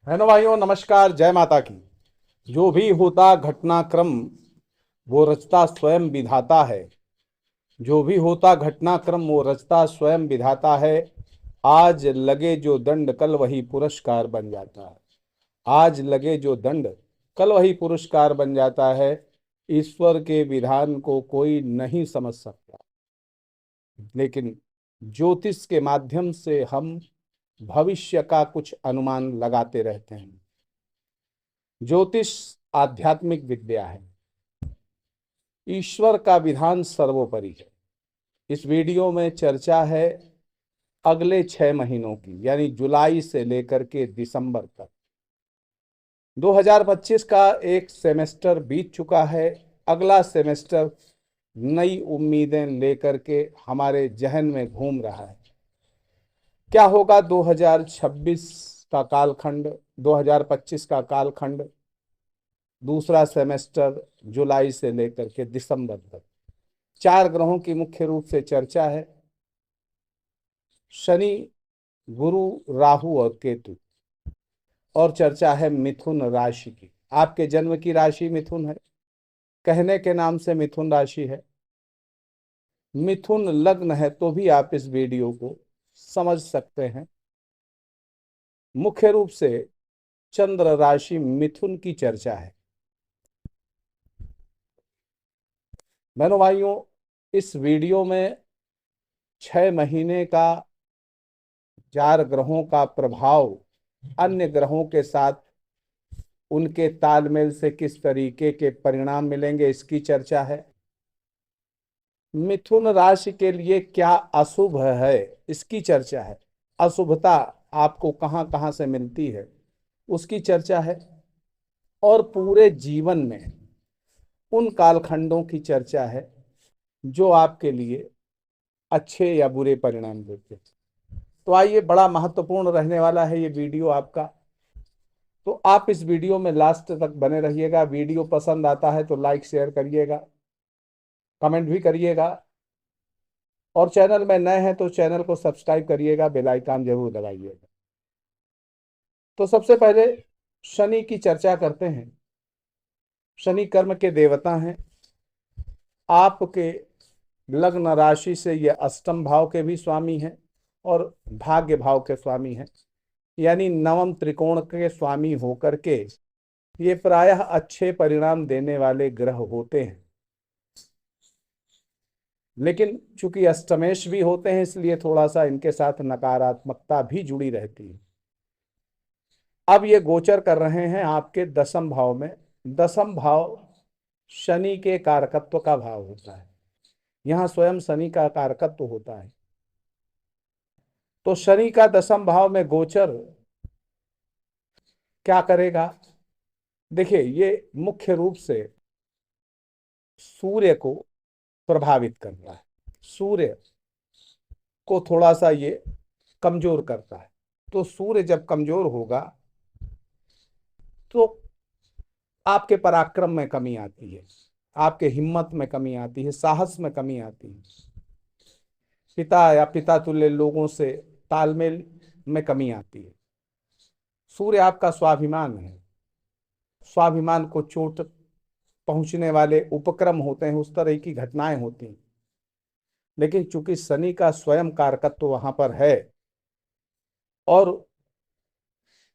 बहनों भाइयों नमस्कार, जय माता की। जो भी होता घटनाक्रम वो रचता स्वयं विधाता है। जो भी होता घटनाक्रम वो रचता स्वयं विधाता है। आज लगे जो दंड कल वही पुरस्कार बन जाता है। आज लगे जो दंड कल वही पुरस्कार बन जाता है। ईश्वर के विधान को कोई नहीं समझ सकता, लेकिन ज्योतिष के माध्यम से हम भविष्य का कुछ अनुमान लगाते रहते हैं। ज्योतिष आध्यात्मिक विद्या है। ईश्वर का विधान सर्वोपरि है। इस वीडियो में चर्चा है अगले 6 महीनों की, यानी जुलाई से लेकर के दिसंबर तक। 2025 का एक सेमेस्टर बीत चुका है। अगला सेमेस्टर नई उम्मीदें लेकर के हमारे जहन में घूम रहा है। क्या होगा 2026 का कालखंड, 2025 का कालखंड, दूसरा सेमेस्टर जुलाई से लेकर के दिसंबर तक। 4 ग्रहों की मुख्य रूप से चर्चा है। शनि, गुरु, राहु और केतु। और चर्चा है मिथुन राशि की। आपके जन्म की राशि मिथुन है, कहने के नाम से मिथुन राशि है। मिथुन लग्न है तो भी आप इस वीडियो को समझ सकते हैं। मुख्य रूप से चंद्र राशि मिथुन की चर्चा है। बहनों भाइयों, इस वीडियो में 6 महीने का 4 ग्रहों का प्रभाव अन्य ग्रहों के साथ उनके तालमेल से किस तरीके के परिणाम मिलेंगे, इसकी चर्चा है। मिथुन राशि के लिए क्या अशुभ है, इसकी चर्चा है। अशुभता आपको कहां कहां से मिलती है, उसकी चर्चा है। और पूरे जीवन में उन कालखंडों की चर्चा है जो आपके लिए अच्छे या बुरे परिणाम देते हैं। तो आइए, बड़ा महत्वपूर्ण रहने वाला है ये वीडियो आपका। तो आप इस वीडियो में लास्ट तक बने रहिएगा। वीडियो पसंद आता है तो लाइक शेयर करिएगा, कमेंट भी करिएगा। और चैनल में नए हैं तो चैनल को सब्सक्राइब करिएगा, बेल आइकन जरूर दबाइएगा। तो सबसे पहले शनि की चर्चा करते हैं। शनि कर्म के देवता हैं। आपके लग्न राशि से ये अष्टम भाव के भी स्वामी हैं और भाग्य भाव के स्वामी हैं, यानी नवम त्रिकोण के स्वामी होकर के ये प्रायः अच्छे परिणाम देने वाले ग्रह होते हैं। लेकिन चूंकि अष्टमेश भी होते हैं, इसलिए थोड़ा सा इनके साथ नकारात्मकता भी जुड़ी रहती है। अब ये गोचर कर रहे हैं आपके दसम भाव में। दसम भाव शनि के कारकत्व का भाव होता है। यहाँ स्वयं शनि का कारकत्व होता है। तो शनि का दसम भाव में गोचर क्या करेगा? देखिए, ये मुख्य रूप से सूर्य को प्रभावित करता है। सूर्य को थोड़ा सा ये कमजोर करता है। तो सूर्य जब कमजोर होगा तो आपके पराक्रम में कमी आती है, आपके हिम्मत में कमी आती है, साहस में कमी आती है। पिता या पिता तुल्य लोगों से तालमेल में कमी आती है। सूर्य आपका स्वाभिमान है। स्वाभिमान को चोट पहुंचने वाले उपक्रम होते हैं, उस तरह की घटनाएं होती हैं। लेकिन चूंकि शनि का स्वयं कारकत्व वहां पर है और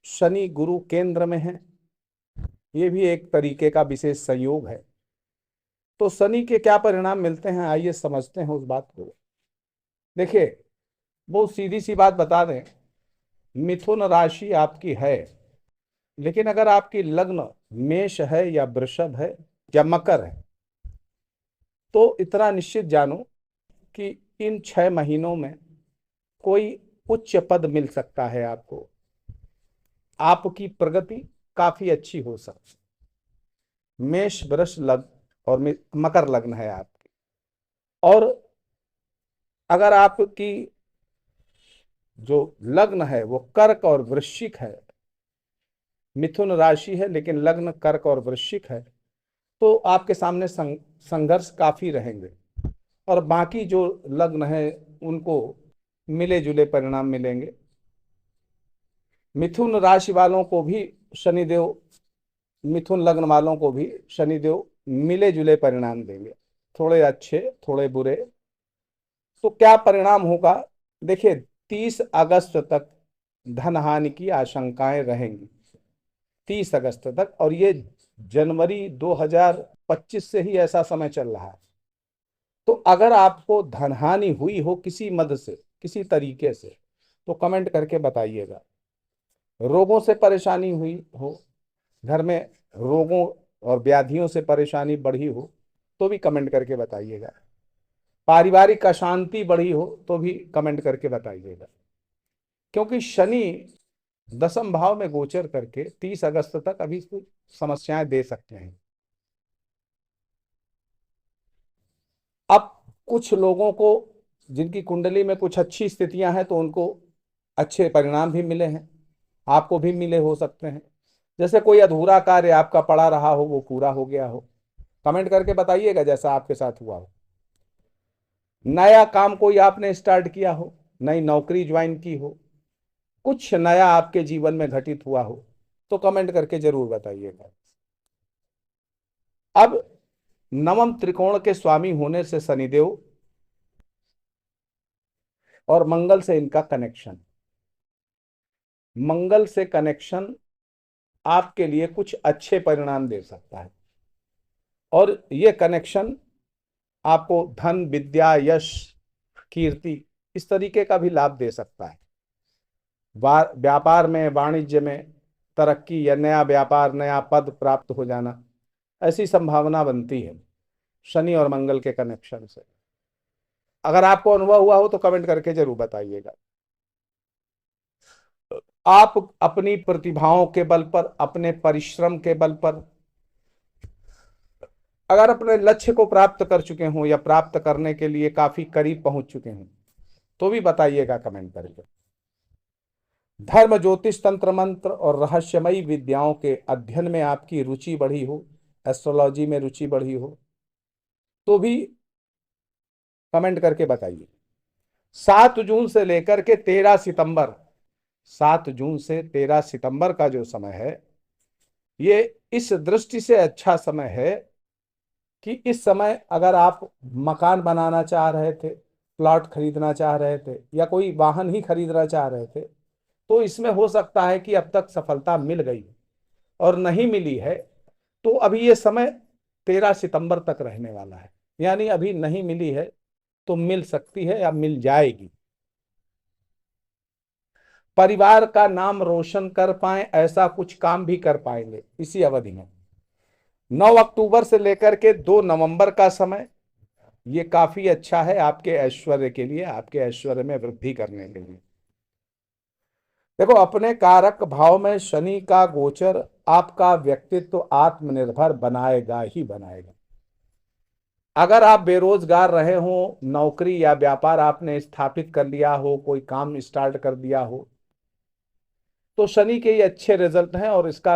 शनि गुरु केंद्र में है, ये भी एक तरीके का विशेष संयोग है। तो शनि के क्या परिणाम मिलते हैं, आइए समझते हैं उस बात को। देखिए, बहुत सीधी सी बात बता दें, मिथुन राशि आपकी है, लेकिन अगर आपकी लग्न मेष है या वृषभ है या मकर है, तो इतना निश्चित जानो कि इन 6 महीनों में कोई उच्च पद मिल सकता है आपको। आपकी प्रगति काफी अच्छी हो सकती। मेष वृष लग्न और मकर लग्न है आपकी। और अगर आपकी जो लग्न है वो कर्क और वृश्चिक है, मिथुन राशि है लेकिन लग्न कर्क और वृश्चिक है, तो आपके सामने संघर्ष काफी रहेंगे। और बाकी जो लग्न है उनको मिले जुले परिणाम मिलेंगे। मिथुन राशि वालों को भी शनिदेव, मिथुन लग्न वालों को भी शनिदेव मिले जुले परिणाम देंगे, थोड़े अच्छे थोड़े बुरे। तो क्या परिणाम होगा? देखिए, 30 अगस्त तक धन हानि की आशंकाएं रहेंगी, 30 अगस्त तक। और ये जनवरी 2025 से ही ऐसा समय चल रहा है। तो अगर आपको धन हानि हुई हो किसी मद से, किसी तरीके से, तो कमेंट करके बताइएगा। रोगों से परेशानी हुई हो, घर में रोगों और व्याधियों से परेशानी बढ़ी हो, तो भी कमेंट करके बताइएगा। पारिवारिक अशांति बढ़ी हो तो भी कमेंट करके बताइएगा। क्योंकि शनि दसम भाव में गोचर करके 30 अगस्त तक अभी कुछ समस्याएं दे सकते हैं। अब कुछ लोगों को जिनकी कुंडली में कुछ अच्छी स्थितियां हैं तो उनको अच्छे परिणाम भी मिले हैं, आपको भी मिले हो सकते हैं। जैसे कोई अधूरा कार्य आपका पड़ा रहा हो वो पूरा हो गया हो, कमेंट करके बताइएगा जैसा आपके साथ हुआ हो। नया काम कोई आपने स्टार्ट किया हो, नई नौकरी ज्वाइन की हो, कुछ नया आपके जीवन में घटित हुआ हो, तो कमेंट करके जरूर बताइएगा। अब नवम त्रिकोण के स्वामी होने से शनिदेव और मंगल से इनका कनेक्शन, मंगल से कनेक्शन आपके लिए कुछ अच्छे परिणाम दे सकता है। और ये कनेक्शन आपको धन, विद्या, यश, कीर्ति, इस तरीके का भी लाभ दे सकता है। व्यापार में, वाणिज्य में तरक्की या नया व्यापार, नया पद प्राप्त हो जाना, ऐसी संभावना बनती है शनि और मंगल के कनेक्शन से। अगर आपको अनुभव हुआ हो तो कमेंट करके जरूर बताइएगा। आप अपनी प्रतिभाओं के बल पर, अपने परिश्रम के बल पर अगर अपने लक्ष्य को प्राप्त कर चुके हों या प्राप्त करने के लिए काफी करीब पहुंच चुके हों, तो भी बताइएगा कमेंट करके। धर्म, ज्योतिष, तंत्र मंत्र और रहस्यमयी विद्याओं के अध्ययन में आपकी रुचि बढ़ी हो, एस्ट्रोलॉजी में रुचि बढ़ी हो, तो भी कमेंट करके बताइए। 7 जून से लेकर के 13 सितंबर, 7 जून से 13 सितंबर का जो समय है, ये इस दृष्टि से अच्छा समय है कि इस समय अगर आप मकान बनाना चाह रहे थे, प्लॉट खरीदना चाह रहे थे, या कोई वाहन ही खरीदना चाह रहे थे, तो इसमें हो सकता है कि अब तक सफलता मिल गई, और नहीं मिली है तो अभी ये समय 13 सितंबर तक रहने वाला है। यानी अभी नहीं मिली है तो मिल सकती है या मिल जाएगी। परिवार का नाम रोशन कर पाए ऐसा कुछ काम भी कर पाएंगे इसी अवधि में। 9 अक्टूबर से लेकर के 2 नवंबर का समय ये काफी अच्छा है आपके ऐश्वर्य के लिए, आपके ऐश्वर्य में वृद्धि करने के लिए। देखो, अपने कारक भाव में शनि का गोचर आपका व्यक्तित्व आत्मनिर्भर बनाएगा ही बनाएगा। अगर आप बेरोजगार रहे हो, नौकरी या व्यापार आपने स्थापित कर लिया हो, कोई काम स्टार्ट कर दिया हो, तो शनि के ये अच्छे रिजल्ट हैं, और इसका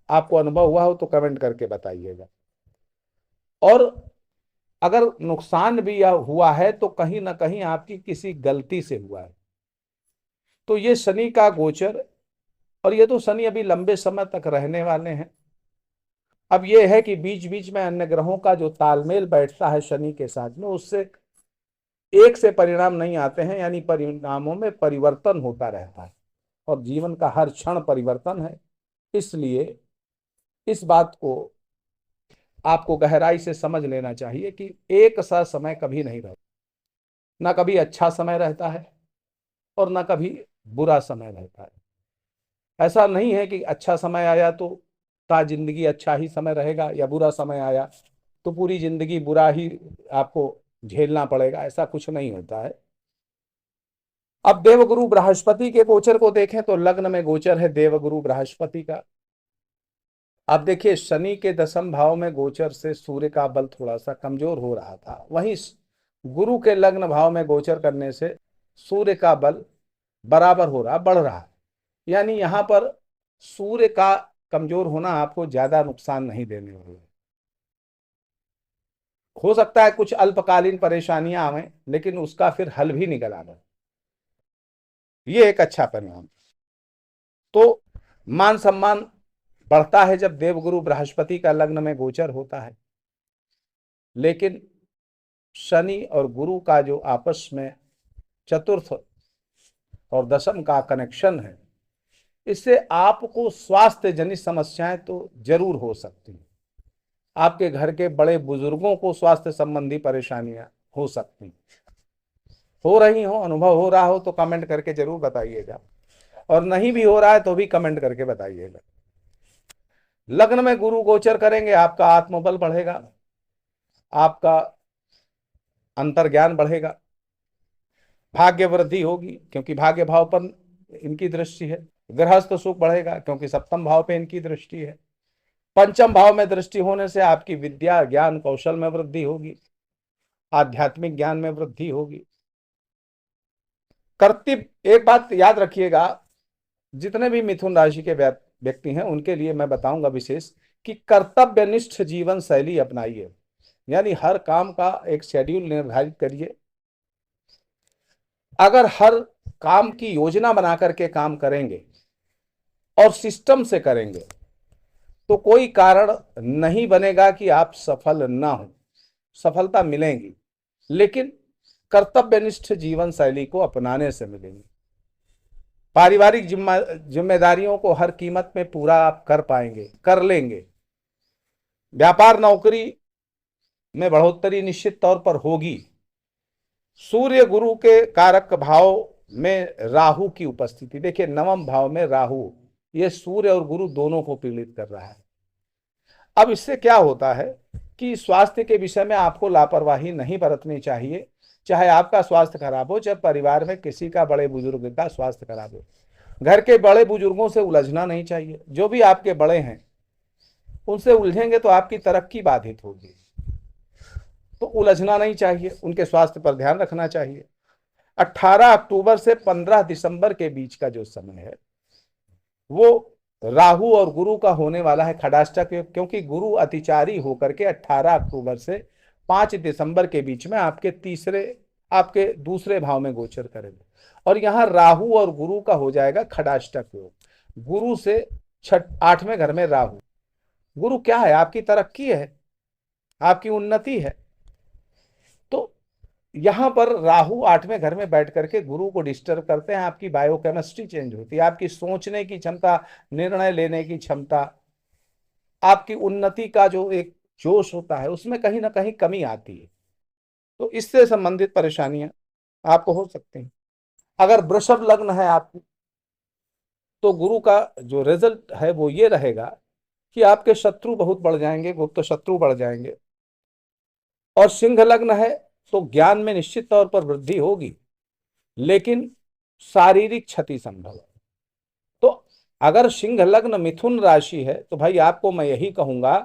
आपको अनुभव हुआ हो तो कमेंट करके बताइएगा। और अगर नुकसान भी हुआ है तो कहीं ना कहीं आपकी किसी गलती से हुआ है। तो ये शनि का गोचर, और ये तो शनि अभी लंबे समय तक रहने वाले हैं। अब ये है कि बीच बीच में अन्य ग्रहों का जो तालमेल बैठता है शनि के साथ में, उससे एक से परिणाम नहीं आते हैं, यानी परिणामों में परिवर्तन होता रहता है, और जीवन का हर क्षण परिवर्तन है। इसलिए इस बात को आपको गहराई से समझ लेना चाहिए कि एक सा समय कभी नहीं रहता, ना कभी अच्छा समय रहता है और ना कभी बुरा समय रहता है। ऐसा नहीं है कि अच्छा समय आया तो ता जिंदगी अच्छा ही समय रहेगा, या बुरा समय आया तो पूरी जिंदगी बुरा ही आपको झेलना पड़ेगा, ऐसा कुछ नहीं होता है। अब देवगुरु बृहस्पति के गोचर को देखें तो लग्न में गोचर है देवगुरु बृहस्पति का। अब देखिए, शनि के दसम भाव में गोचर से सूर्य का बल थोड़ा सा कमजोर हो रहा था, वहीं गुरु के लग्न भाव में गोचर करने से सूर्य का बल बराबर हो रहा, बढ़ रहा है। यानी यहां पर सूर्य का कमजोर होना आपको ज्यादा नुकसान नहीं देने वाला है। हो सकता है कुछ अल्पकालीन परेशानियां आवे, लेकिन उसका फिर हल भी निकल आना, ये एक अच्छा परिणाम। तो मान सम्मान बढ़ता है जब देवगुरु बृहस्पति का लग्न में गोचर होता है। लेकिन शनि और गुरु का जो आपस में चतुर्थ और दशम का कनेक्शन है, इससे आपको स्वास्थ्य जनित समस्याएं तो जरूर हो सकती हैं। आपके घर के बड़े बुजुर्गों को स्वास्थ्य संबंधी परेशानियां हो सकती, हो रही हो, अनुभव हो रहा हो तो कमेंट करके जरूर बताइएगा, और नहीं भी हो रहा है तो भी कमेंट करके बताइएगा। लग्न में गुरु गोचर करेंगे, आपका आत्मबल बढ़ेगा, आपका अंतर्ज्ञान बढ़ेगा, भाग्य वृद्धि होगी क्योंकि भाग्य भाव पर इनकी दृष्टि है। गृहस्थ सुख बढ़ेगा क्योंकि सप्तम भाव पे इनकी दृष्टि है। पंचम भाव में दृष्टि होने से आपकी विद्या ज्ञान कौशल में वृद्धि होगी, आध्यात्मिक ज्ञान में वृद्धि होगी। कर्तव्य, एक बात याद रखिएगा, जितने भी मिथुन राशि के व्यक्ति हैं उनके लिए मैं बताऊंगा विशेष कि कर्तव्यनिष्ठ जीवन शैली अपनाइए, यानी हर काम का एक शेड्यूल निर्धारित करिए। अगर हर काम की योजना बना करके काम करेंगे और सिस्टम से करेंगे तो कोई कारण नहीं बनेगा कि आप सफल ना हो, सफलता मिलेंगी, लेकिन कर्तव्यनिष्ठ जीवन शैली को अपनाने से मिलेंगी। पारिवारिक जिम्मेदारियों को हर कीमत में पूरा आप कर पाएंगे, कर लेंगे। व्यापार नौकरी में बढ़ोतरी निश्चित तौर पर होगी। सूर्य गुरु के कारक भाव में राहु की उपस्थिति, देखिए नवम भाव में राहु, ये सूर्य और गुरु दोनों को पीड़ित कर रहा है। अब इससे क्या होता है कि स्वास्थ्य के विषय में आपको लापरवाही नहीं बरतनी चाहिए, चाहे आपका स्वास्थ्य खराब हो, चाहे परिवार में किसी का बड़े बुजुर्ग का स्वास्थ्य खराब हो। घर के बड़े बुजुर्गों से उलझना नहीं चाहिए। जो भी आपके बड़े हैं उनसे उलझेंगे तो आपकी तरक्की बाधित होगी, तो उलझना नहीं चाहिए, उनके स्वास्थ्य पर ध्यान रखना चाहिए। 18 अक्टूबर से 15 दिसंबर के बीच का जो समय है वो राहु और गुरु का होने वाला है खडाष्टक योग, क्योंकि गुरु अतिचारी होकर के 18 अक्टूबर से 5 दिसंबर के बीच में आपके दूसरे भाव में गोचर करेंगे। और यहाँ राहु और गुरु का हो जाएगा खडाष्टक योग। गुरु से 8वें घर में राहु, गुरु क्या है? आपकी तरक्की है, आपकी उन्नति है। तो यहां पर राहु 8वें घर में बैठ करके गुरु को डिस्टर्ब करते हैं, आपकी बायोकेमिस्ट्री चेंज होती है, आपकी सोचने की क्षमता, निर्णय लेने की क्षमता, आपकी उन्नति का जो एक जोश होता है उसमें कहीं ना कहीं कमी आती है। तो इससे संबंधित परेशानियां आपको हो सकती हैं। अगर वृषभ लग्न है आपकी तो गुरु का जो रिजल्ट है वो ये रहेगा कि आपके शत्रु बहुत बढ़ जाएंगे, गुप्त शत्रु बढ़ जाएंगे। और सिंह लग्न है तो ज्ञान में निश्चित तौर पर वृद्धि होगी, लेकिन शारीरिक क्षति संभव है। तो अगर सिंह लग्न मिथुन राशि है तो भाई आपको मैं यही कहूंगा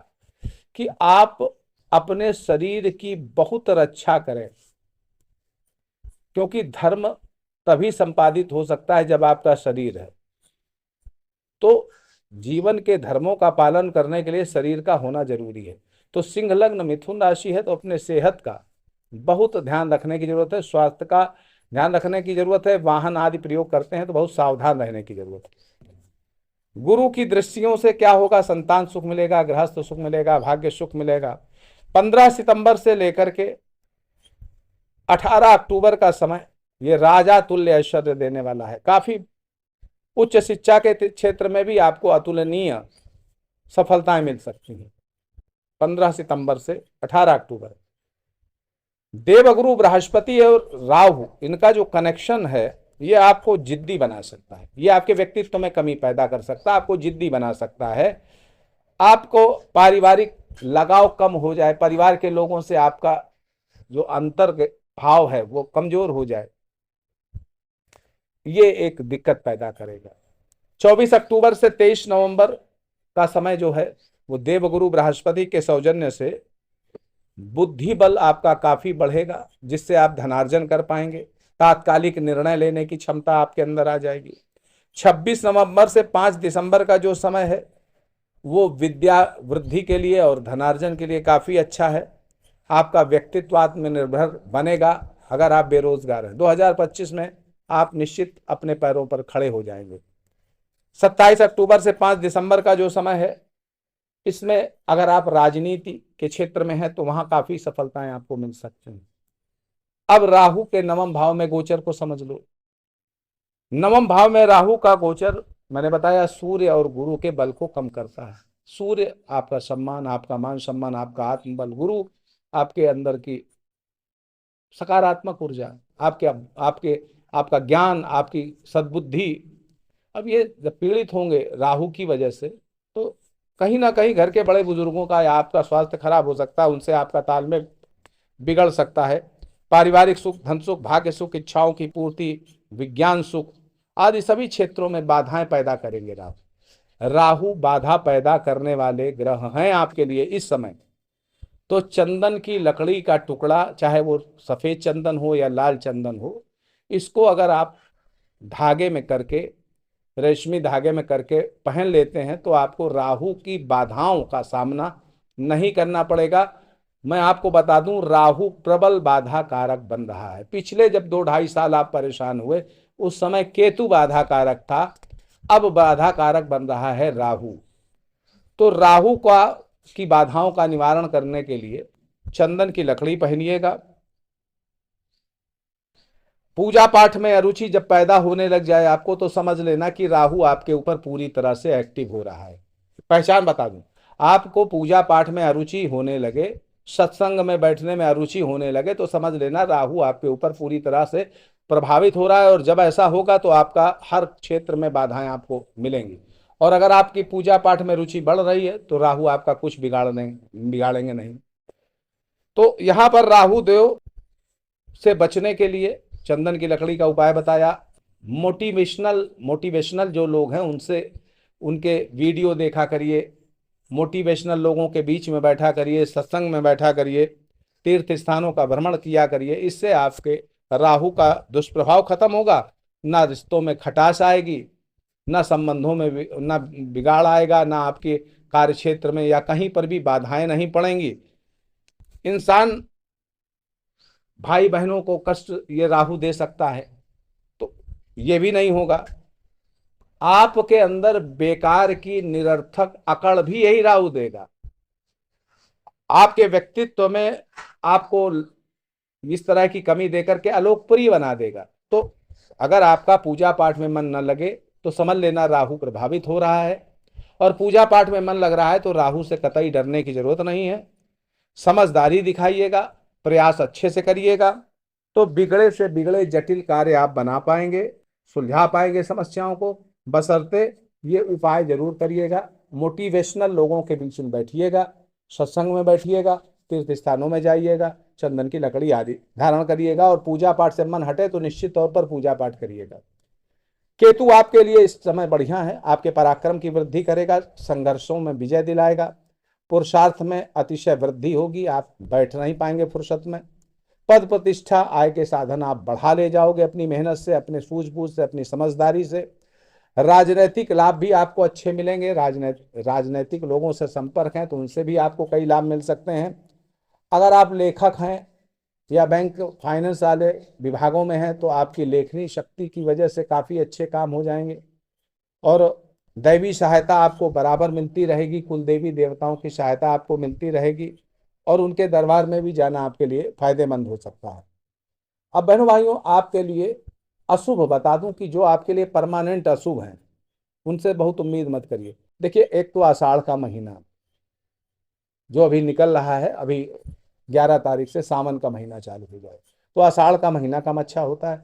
कि आप अपने शरीर की बहुत रक्षा करें, क्योंकि धर्म तभी संपादित हो सकता है जब आपका शरीर है। तो जीवन के धर्मों का पालन करने के लिए शरीर का होना जरूरी है। तो सिंह लग्न मिथुन राशि है तो अपने सेहत का बहुत ध्यान रखने की जरूरत है, स्वास्थ्य का ध्यान रखने की जरूरत है। वाहन आदि प्रयोग करते हैं तो बहुत सावधान रहने की जरूरत है। गुरु की दृष्टियों से क्या होगा? संतान सुख मिलेगा, गृहस्थ सुख मिलेगा, भाग्य सुख मिलेगा। 15 सितंबर से लेकर के 18 अक्टूबर का समय ये राजा तुल्य ऐश्वर्य देने वाला है। काफी उच्च शिक्षा के क्षेत्र में भी आपको अतुलनीय सफलताएं मिल सकती हैं 15 सितंबर से 18 अक्टूबर। देवगुरु बृहस्पति और राहु, इनका जो कनेक्शन है ये आपको जिद्दी बना सकता है, ये आपके व्यक्तित्व में कमी पैदा कर सकता है, आपको जिद्दी बना सकता है, आपको पारिवारिक लगाव कम हो जाए, परिवार के लोगों से आपका जो अंतर भाव है वो कमजोर हो जाए, ये एक दिक्कत पैदा करेगा। 24 अक्टूबर से 23 नवंबर का समय जो है वो देवगुरु बृहस्पति के सौजन्य से बुद्धि बल आपका काफी बढ़ेगा, जिससे आप धनार्जन कर पाएंगे। तात्कालिक निर्णय लेने की क्षमता आपके अंदर आ जाएगी। 26 नवंबर से 5 दिसंबर का जो समय है वो विद्या वृद्धि के लिए और धनार्जन के लिए काफी अच्छा है। आपका व्यक्तित्व आत्मनिर्भर बनेगा। अगर आप बेरोजगार हैं 2025 में आप निश्चित अपने पैरों पर खड़े हो जाएंगे। 27 अक्टूबर से 5 दिसंबर का जो समय है, इसमें अगर आप राजनीति के क्षेत्र में हैं तो वहां काफी सफलताएं आपको मिल सकती हैं। अब राहु के नवम भाव में गोचर को समझ लो। नवम भाव में राहु का गोचर, मैंने बताया, सूर्य और गुरु के बल को कम करता है। सूर्य आपका सम्मान, आपका मान सम्मान, आपका आत्मबल, गुरु आपके अंदर की सकारात्मक ऊर्जा, आपके आपके आपका ज्ञान, आपकी सद्बुद्धि। अब ये जब पीड़ित होंगे राहु की वजह से, तो कहीं ना कहीं घर के बड़े बुजुर्गों का या आपका स्वास्थ्य खराब हो सकता है, उनसे आपका तालमेल बिगड़ सकता है। पारिवारिक सुख, धन सुख, भाग्य सुख, इच्छाओं की पूर्ति, विज्ञान सुख आदि सभी क्षेत्रों में बाधाएं पैदा करेंगे राहु। राहु बाधा पैदा करने वाले ग्रह हैं आपके लिए इस समय। तो चंदन की लकड़ी का टुकड़ा, चाहे वो सफेद चंदन हो या लाल चंदन हो, इसको अगर आप धागे में करके, रेशमी धागे में करके पहन लेते हैं तो आपको राहु की बाधाओं का सामना नहीं करना पड़ेगा। मैं आपको बता दूं, राहु प्रबल बाधा कारक बन रहा है। पिछले जब 2-2.5 साल आप परेशान हुए, उस समय केतु बाधा कारक था, अब बाधा कारक बन रहा है राहु। तो राहु का की बाधाओं का निवारण करने के लिए चंदन की लकड़ी पहनिएगा। पूजा पाठ में अरुचि जब पैदा होने लग जाए आपको, तो समझ लेना कि राहु आपके ऊपर पूरी तरह से एक्टिव हो रहा है। पहचान बता दूं, आपको पूजा पाठ में अरुचि होने लगे, सत्संग में बैठने में अरुचि होने लगे, तो समझ लेना राहु आपके ऊपर पूरी तरह से प्रभावित हो रहा है। और जब ऐसा होगा तो आपका हर क्षेत्र में बाधाएं आपको मिलेंगी। और अगर आपकी पूजा पाठ में रुचि बढ़ रही है तो राहु आपका कुछ बिगाड़ेंगे नहीं। तो यहां पर राहु देव से बचने के लिए चंदन की लकड़ी का उपाय बताया। मोटिवेशनल जो लोग हैं उनसे, उनके वीडियो देखा करिए, मोटिवेशनल लोगों के बीच में बैठा करिए, सत्संग में बैठा करिए, तीर्थ स्थानों का भ्रमण किया करिए। इससे आपके राहु का दुष्प्रभाव खत्म होगा, ना रिश्तों में खटास आएगी, ना संबंधों में ना बिगाड़ आएगा, ना आपके कार्य क्षेत्र में या कहीं पर भी बाधाएं नहीं पड़ेंगी। इंसान भाई बहनों को कष्ट ये राहु दे सकता है, तो ये भी नहीं होगा। आपके अंदर बेकार की निरर्थक अकड़ भी यही राहु देगा। आपके व्यक्तित्व में आपको इस तरह की कमी देकर के अलोकप्रिय बना देगा। तो अगर आपका पूजा पाठ में मन न लगे तो समझ लेना राहु प्रभावित हो रहा है। और पूजा पाठ में मन लग रहा है तो राहु से कतई डरने की जरूरत नहीं है। समझदारी दिखाइएगा, प्रयास अच्छे से करिएगा, तो बिगड़े से बिगड़े जटिल कार्य आप बना पाएंगे, सुलझा पाएंगे समस्याओं को। बशर्ते ये उपाय जरूर करिएगा। मोटिवेशनल लोगों के बीच में बैठिएगा, सत्संग में बैठिएगा, तीर्थ स्थानों में जाइएगा, चंदन की लकड़ी आदि धारण करिएगा। और पूजा पाठ से मन हटे तो निश्चित तौर पर पूजा पाठ करिएगा। केतु आपके लिए इस समय बढ़िया है, आपके पराक्रम की वृद्धि करेगा, संघर्षों में विजय दिलाएगा, पुरुषार्थ में अतिशय वृद्धि होगी, आप बैठ नहीं पाएंगे फुर्सत में। पद प्रतिष्ठा आय के साधन आप बढ़ा ले जाओगे अपनी मेहनत से, अपने सूझबूझ से, अपनी समझदारी से। राजनैतिक लाभ भी आपको अच्छे मिलेंगे। राजनैतिक लोगों से संपर्क है तो उनसे भी आपको कई लाभ मिल सकते हैं। अगर आप लेखक हैं या बैंक फाइनेंस वाले विभागों में हैं तो आपकी लेखनी शक्ति की वजह से काफ़ी अच्छे काम हो जाएंगे। और दैवी सहायता आपको बराबर मिलती रहेगी, कुल देवी देवताओं की सहायता आपको मिलती रहेगी, और उनके दरबार में भी जाना आपके लिए फायदेमंद हो सकता है। अब बहनों भाइयों, आपके लिए अशुभ बता दूं कि जो आपके लिए परमानेंट अशुभ हैं उनसे बहुत उम्मीद मत करिए। देखिए, एक तो आषाढ़ का महीना जो अभी निकल रहा है, अभी 11 तारीख से सावन का महीना चालू हो जाए, तो आषाढ़ का महीना कम अच्छा होता है।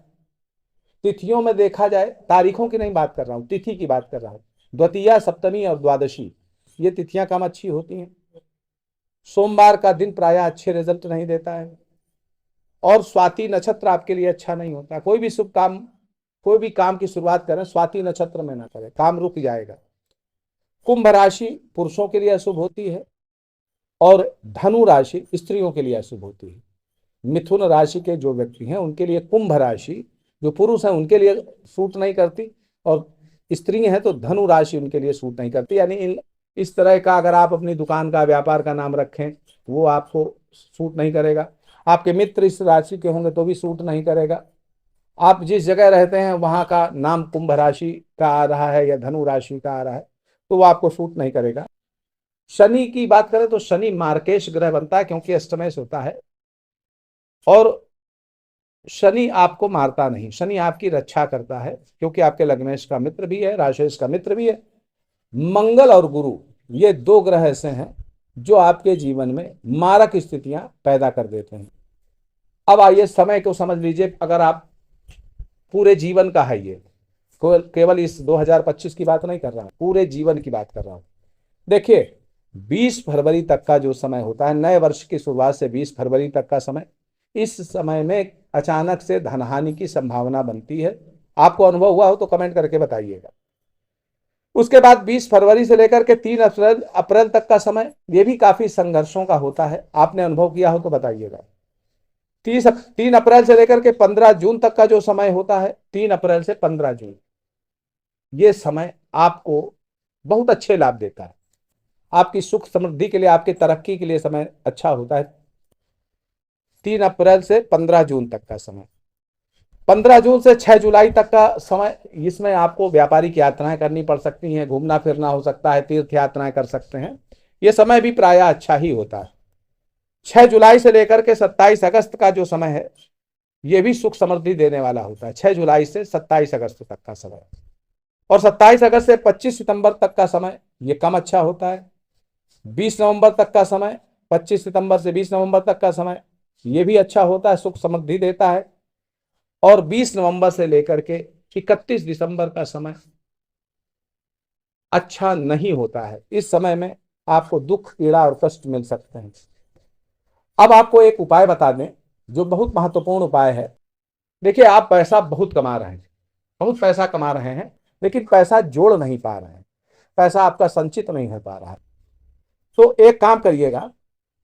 तिथियों में देखा जाए, तारीखों की नहीं बात कर रहा हूँ, तिथि की बात कर रहा हूँ। द्वितीया, सप्तमी और द्वादशी ये तिथियां कम अच्छी होती हैं। सोमवार का दिन प्रायः अच्छे रिजल्ट नहीं देता है। और स्वाति नक्षत्र आपके लिए अच्छा नहीं होता। कोई भी शुभ काम, कोई भी काम की शुरुआत करें स्वाति नक्षत्र में ना करें, काम रुक जाएगा। कुंभ राशि पुरुषों के लिए अशुभ होती है और धनु राशि स्त्रियों के लिए अशुभ होती है। मिथुन राशि के जो व्यक्ति हैं उनके लिए कुंभ राशि, जो पुरुष हैं उनके लिए सूट नहीं करती, और स्त्री हैं तो धनु राशि उनके लिए सूट नहीं करती। यानी इस तरह का अगर आप अपनी दुकान का, व्यापार का नाम रखें वो आपको सूट नहीं करेगा। आपके मित्र इस राशि के होंगे तो भी सूट नहीं करेगा। आप जिस जगह रहते हैं वहां का नाम कुंभ राशि का आ रहा है या धनु राशि का आ रहा है तो वो आपको सूट नहीं करेगा। शनि की बात करें तो शनि मार्केश ग्रह बनता है क्योंकि अष्टमेश होता है, और शनि आपको मारता नहीं, शनि आपकी रक्षा करता है क्योंकि आपके लग्नेश का मित्र भी है, राशेश का मित्र भी है। मंगल और गुरु ये दो ग्रह ऐसे हैं जो आपके जीवन में मारक स्थितियां पैदा कर देते हैं। अब आइए समय को समझ लीजिए, अगर आप पूरे जीवन का है, ये केवल इस 2025 की बात नहीं कर रहा हूं, पूरे जीवन की बात कर रहा हूं। देखिए 20 फरवरी तक का जो समय होता है, नए वर्ष की शुरुआत से 20 फरवरी तक का समय, इस समय में अचानक से धनहानि की संभावना बनती है। आपको अनुभव हुआ हो तो कमेंट करके बताइएगा। उसके बाद 20 फरवरी से लेकर के 3 अप्रैल तक का समय, ये भी काफी संघर्षों का होता है, आपने अनुभव किया हो तो बताइएगा। 3 अप्रैल से लेकर के 15 जून तक का जो समय होता है, 3 अप्रैल से 15 जून, ये समय आपको बहुत अच्छे लाभ देता है, आपकी सुख समृद्धि के लिए, आपकी तरक्की के लिए समय अच्छा होता है। 3 अप्रैल से 15 जून तक का समय, 15 जून से 6 जुलाई तक का समय, इसमें आपको व्यापारिक यात्राएं करनी पड़ सकती हैं, घूमना फिरना हो सकता है, तीर्थ यात्राएं कर सकते हैं। यह समय भी प्रायः अच्छा ही होता है। 6 जुलाई से लेकर के 27 अगस्त का जो समय है, यह भी सुख समृद्धि देने वाला होता है। 6 जुलाई से 27 अगस्त तक का समय, और 27 अगस्त से 25 सितंबर तक का समय ये कम अच्छा होता है। 20 नवंबर तक का समय, 25 सितंबर से 20 नवंबर तक का समय, ये भी अच्छा होता है, सुख समृद्धि देता है। और 20 नवंबर से लेकर के 31 दिसंबर का समय अच्छा नहीं होता है। इस समय में आपको दुख, पीड़ा और कष्ट मिल सकते हैं। अब आपको एक उपाय बता दें जो बहुत महत्वपूर्ण उपाय है। देखिए आप पैसा बहुत कमा रहे हैं, बहुत पैसा कमा रहे हैं, लेकिन पैसा जोड़ नहीं पा रहे हैं, पैसा आपका संचित नहीं हो पा रहा है। तो एक काम करिएगा,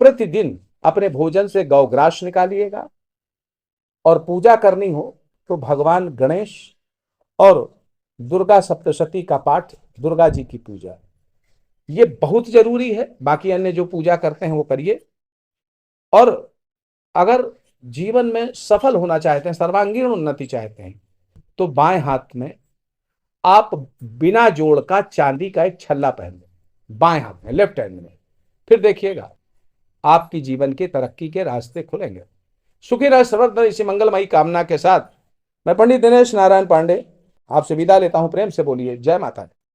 प्रतिदिन अपने भोजन से गौग्रास निकालिएगा, और पूजा करनी हो तो भगवान गणेश और दुर्गा सप्तशती का पाठ, दुर्गा जी की पूजा, ये बहुत जरूरी है। बाकी अन्य जो पूजा करते हैं वो करिए। और अगर जीवन में सफल होना चाहते हैं, सर्वांगीण उन्नति चाहते हैं, तो बाएं हाथ में आप बिना जोड़ का चांदी का एक छल्ला पहन लें, बाएं हाथ में, लेफ्ट हैंड में। फिर देखिएगा आपकी जीवन के तरक्की के रास्ते खुलेंगे। सुखी रहे, समृद्ध रहे, इसी मंगलमयी कामना के साथ मैं पंडित दिनेश नारायण पांडे आपसे विदा लेता हूं। प्रेम से बोलिए जय माता दी।